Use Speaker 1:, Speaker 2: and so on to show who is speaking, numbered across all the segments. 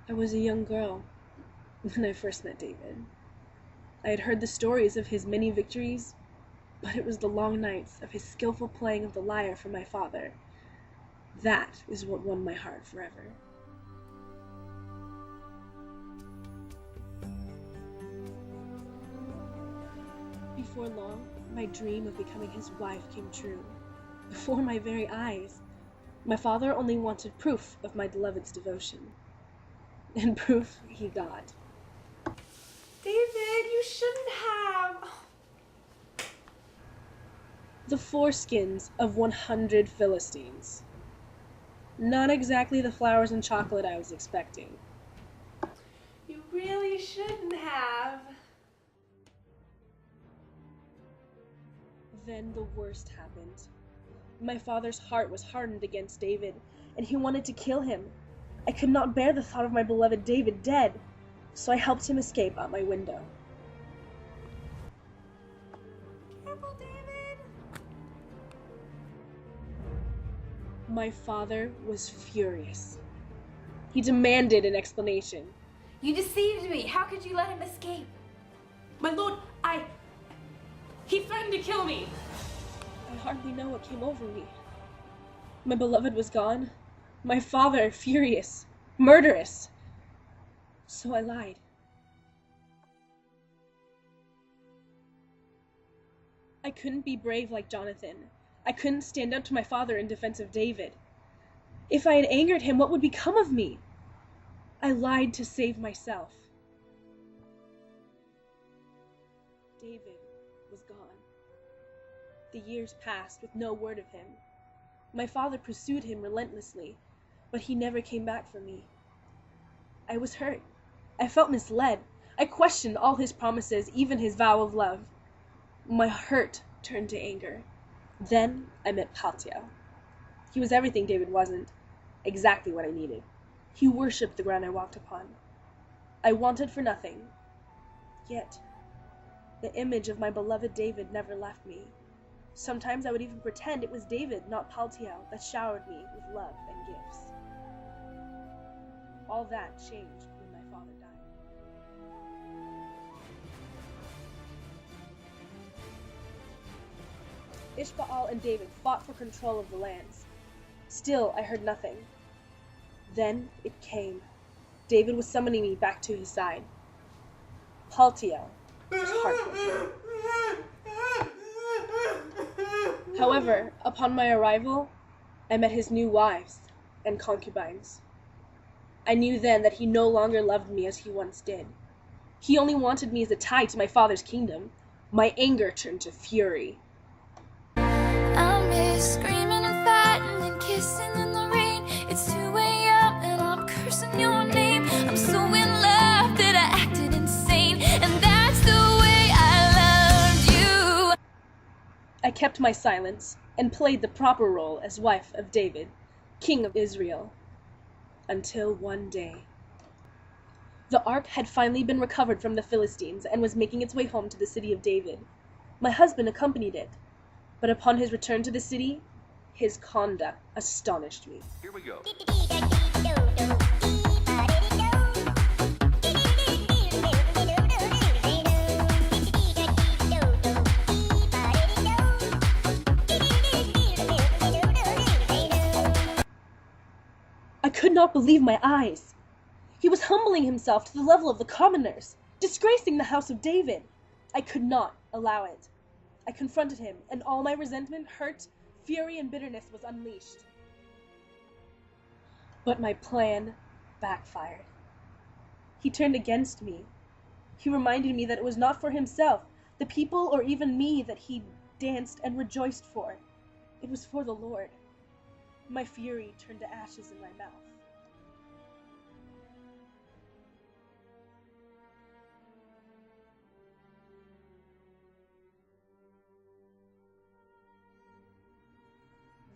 Speaker 1: I was a young girl when I first met David. I had heard the stories of his many victories, but it was the long nights of his skillful playing of the lyre for my father. That is what won my heart forever. Before long, my dream of becoming his wife came true. Before my very eyes, my father only wanted proof of my beloved's devotion. And proof he got.
Speaker 2: David, you shouldn't have.
Speaker 1: The foreskins of 100 Philistines. Not exactly the flowers and chocolate I was expecting.
Speaker 2: You really shouldn't have.
Speaker 1: Then the worst happened. My father's heart was hardened against David, and he wanted to kill him. I could not bear the thought of my beloved David dead, so I helped him escape out my window.
Speaker 2: Careful, David.
Speaker 1: My father was furious. He demanded an explanation.
Speaker 3: You deceived me. How could you let him escape?
Speaker 2: My lord, he threatened to kill me.
Speaker 1: I hardly know what came over me. My beloved was gone. My father furious, murderous. So I lied. I couldn't be brave like Jonathan. I couldn't stand up to my father in defense of David. If I had angered him, what would become of me? I lied to save myself. David was gone. The years passed with no word of him. My father pursued him relentlessly, but he never came back for me. I was hurt. I felt misled. I questioned all his promises, even his vow of love. My hurt turned to anger. Then I met Paltiel. He was everything David wasn't, exactly what I needed. He worshipped the ground I walked upon. I wanted for nothing. Yet, the image of my beloved David never left me. Sometimes I would even pretend it was David, not Paltiel, that showered me with love and gifts. All that changed when my father died. Ishbaal and David fought for control of the lands. Still, I heard nothing. Then it came. David was summoning me back to his side. Paltiel was heartbroken. However, upon my arrival, I met his new wives and concubines. I knew then that he no longer loved me as he once did. He only wanted me as a tie to my father's kingdom. My anger turned to fury.
Speaker 4: I miss screaming and fighting and kissing in the rain. It's 2 a.m. and I'm cursing your name. I'm so in love that I acted insane, and that's the way I loved you.
Speaker 1: I kept my silence and played the proper role as wife of David, king of Israel. Until one day. The ark had finally been recovered from the Philistines and was making its way home to the city of David. My husband accompanied it, but upon his return to the city, his conduct astonished me.
Speaker 5: Here we go.
Speaker 1: I could not believe my eyes. He was humbling himself to the level of the commoners, disgracing the house of David. I could not allow it. I confronted him, and all my resentment, hurt, fury, and bitterness was unleashed. But my plan backfired. He turned against me. He reminded me that it was not for himself, the people, or even me that he danced and rejoiced for. It was for the Lord. My fury turned to ashes in my mouth.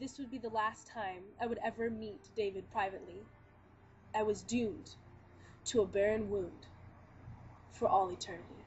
Speaker 1: This would be the last time I would ever meet David privately. I was doomed to a barren wound for all eternity.